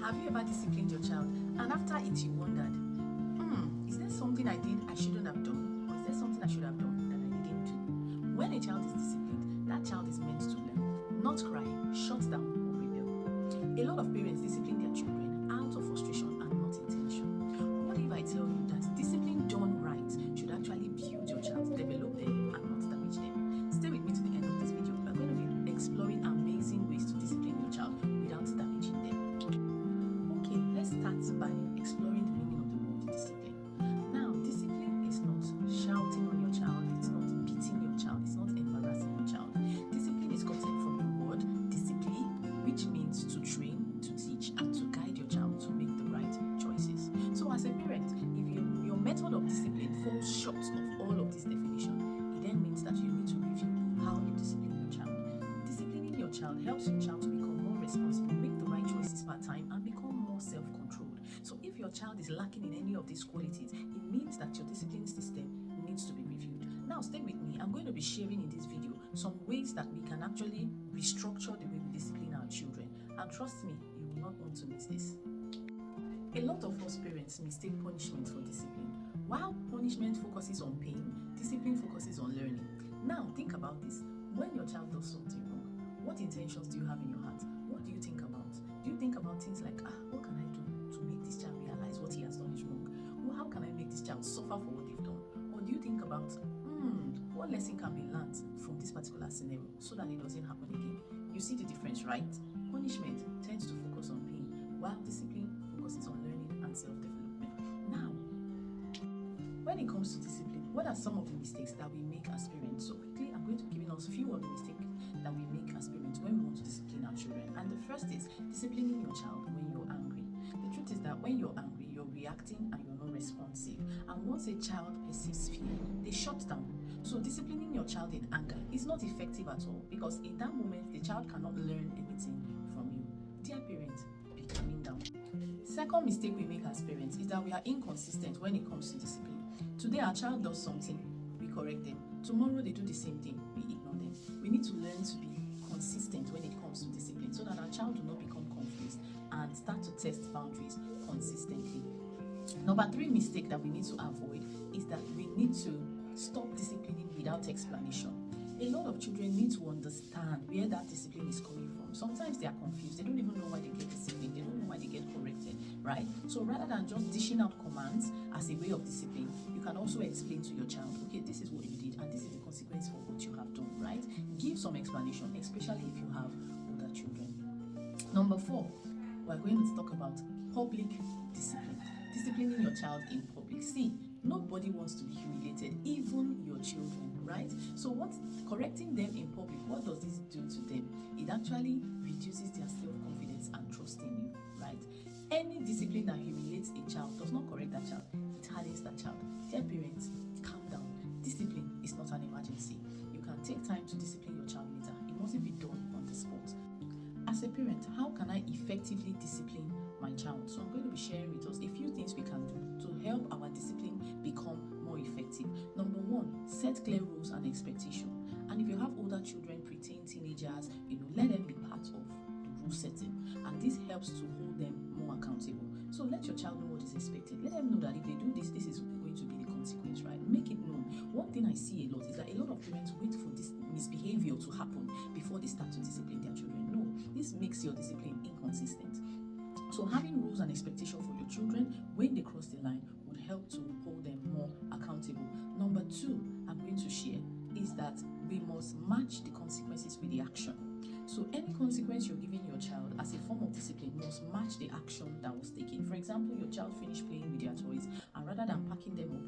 Have you ever disciplined your child and after it you wondered, is there something I did I shouldn't have done? Or is there something I should have done that I didn't do? When a child is disciplined, that child is meant to learn, not cry, shut down, or rebel. A lot of parents discipline their children out of frustration and not intention. What if I tell you that discipline done right should actually build your child, develop them, and not damage them? Stay with me to the end of this video. We're going to be exploring amazing ways to discipline your child without damaging them. Okay, let's start by exploring the meaning of the word discipline. Now, discipline is not shouting on your child, it's not beating your child, it's not embarrassing your child. Discipline is gotten from the word discipline, which means to train, to teach, and to guide your child to make the right choices. So as a parent, if your method of discipline falls short of all of this definition, it then means that you need to review how you discipline your child. Disciplining your child helps your child to become more responsible, make the right choices per time, and become more self-controlled. So if your child is lacking in any of these qualities, it means that your discipline system needs to be reviewed. Now stay with me. I'm going to be sharing in this video some ways that we can actually restructure the way we discipline our children. And trust me, you will not want to miss this. A lot of us parents mistake punishment for discipline. While punishment focuses on pain, discipline focuses on learning. Now think about this. When your child does something wrong, what intentions do you have in your heart? What do you think about? Do you think about things like, what can I do to make this child realize what he has done is wrong? Well, how can I make this child suffer for what they've done? Or do you think about, what lesson can be learned from this particular scenario so that it doesn't happen again? You see the difference, right? Punishment tends to focus on pain, while discipline focuses on learning and self-development. Now, when it comes to discipline, what are some of the mistakes that we make as parents? So quickly, I'm going to give us a few of the mistakes that we make as parents when we want to discipline our children. And the first is disciplining your child when you're angry. The truth is that when you're angry, you're reacting and you're not responsive. And once a child perceives fear, they shut down. So disciplining your child in anger is not effective at all, because in that moment, the child cannot learn anything from you. Dear parents, be calming down. Second mistake we make as parents is that we are inconsistent when it comes to discipline. Today, our child does something, we correct them. Tomorrow, they do the same thing, we ignore them. We need to learn to be consistent when it comes to discipline so that our child do not become confused and start to test boundaries consistently. Number 3 mistake that we need to avoid is that we need to stop disciplining without explanation. A lot of children need to understand where that discipline is coming from. Sometimes they are confused. They don't even know why they get disciplined. They don't know why they get corrected, right? So rather than just dishing out commands as a way of discipline, you can also explain to your child, okay, this is what you did and this is the consequence for what you have done, right? Give some explanation, especially if you have older children. Number 4, we're going to talk about public discipline. Disciplining your child in public. See, nobody wants to be humiliated, even your children, right? So correcting them in public, what does this do to them? It actually reduces their self-confidence and trust in you, right? Any discipline that humiliates a child does not correct that child, it hardens that child. Dear parents, calm down. Discipline is not an emergency. You can take time to discipline your child later. It mustn't be done on the spot. As a parent, how can I effectively discipline my child? So I'm going to be sharing with us a few things we can do to help our discipline become more effective. Number 1, set clear rules and expectation. And if you have older children, preteen, teenagers, let them be part of the rule setting. And this helps to hold them more accountable. So let your child know what is expected. Let them know that if they do this, this is going to be the consequence, right? Make it known. One thing I see a lot is that a lot of parents wait for this misbehavior to happen before they start to discipline their children. No, this makes your discipline inconsistent. So having rules and expectations for your children when they cross the line would help to hold them more accountable. Number 2, I'm going to share is that we must match the consequences with the action. So any consequence you're giving your child as a form of discipline must match the action that was taken. For example, your child finished playing with their toys and rather than packing them up,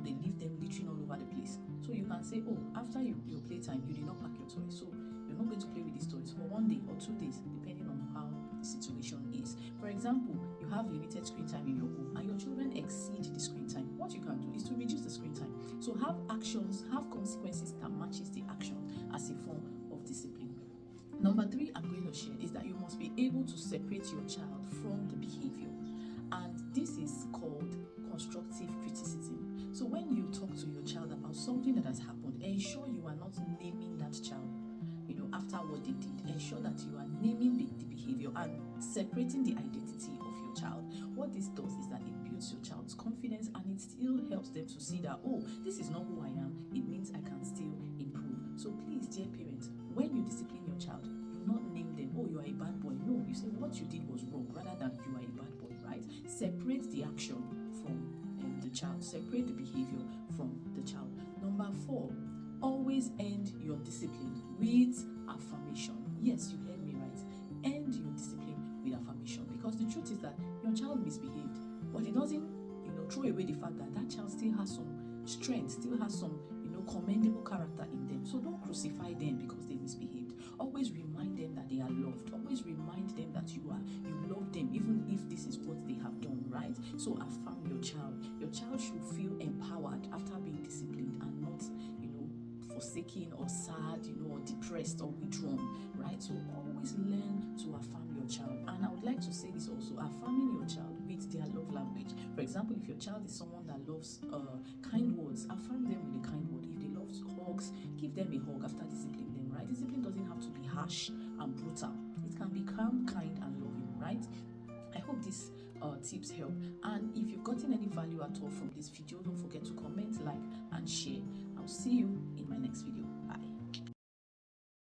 they leave them littering all over the place. So you can say, after your playtime, you did not pack your toys. So you're not going to play with these toys for 1 day or 2 days, depending on how the situation is. For example, you have limited screen time in your home and your children exceed the screen time. What you can do is to reduce the screen time. So have consequences that matches the action as a form of discipline. Number 3 I'm going to share is that you must be able to separate your child from the behavior. And this is called constructive criticism. So when you talk to your child about something that has happened, ensure you are not naming that child after what they did. Ensure that you are naming the behavior and separating the identity of what this does is that it builds your child's confidence, and it still helps them to see that, oh, this is not who I am. It means I can still improve. So please, dear parents, when you discipline your child, do not name them, oh, you are a bad boy. No, you say what you did was wrong rather than you are a bad boy, right? Separate the action from the child. Separate the behavior from the child. Number 4, always end your discipline with affirmation. Yes, you heard me right. End your discipline with affirmation, because the truth is that your child misbehaved, but it doesn't, throw away the fact that that child still has some strength, still has some, commendable character in them. So don't crucify them because they misbehaved. Always remind them that they are loved. Always remind them that you love them, even if this is what they have done, right? So affirm your child. Your child should feel empowered after being disciplined, and not, forsaken or sad, or depressed or withdrawn, right? So always learn to affirm your child. And I would like to say this also, affirming your child with their love language. For example, if your child is someone that loves kind words, affirm them with a kind word. If they love hugs, give them a hug after disciplining them, right? Discipline doesn't have to be harsh and brutal. It can be calm, kind, and loving, right? I hope these tips help. And if you've gotten any value at all from this video, don't forget to comment, like, and share. I'll see you in my next video. Bye.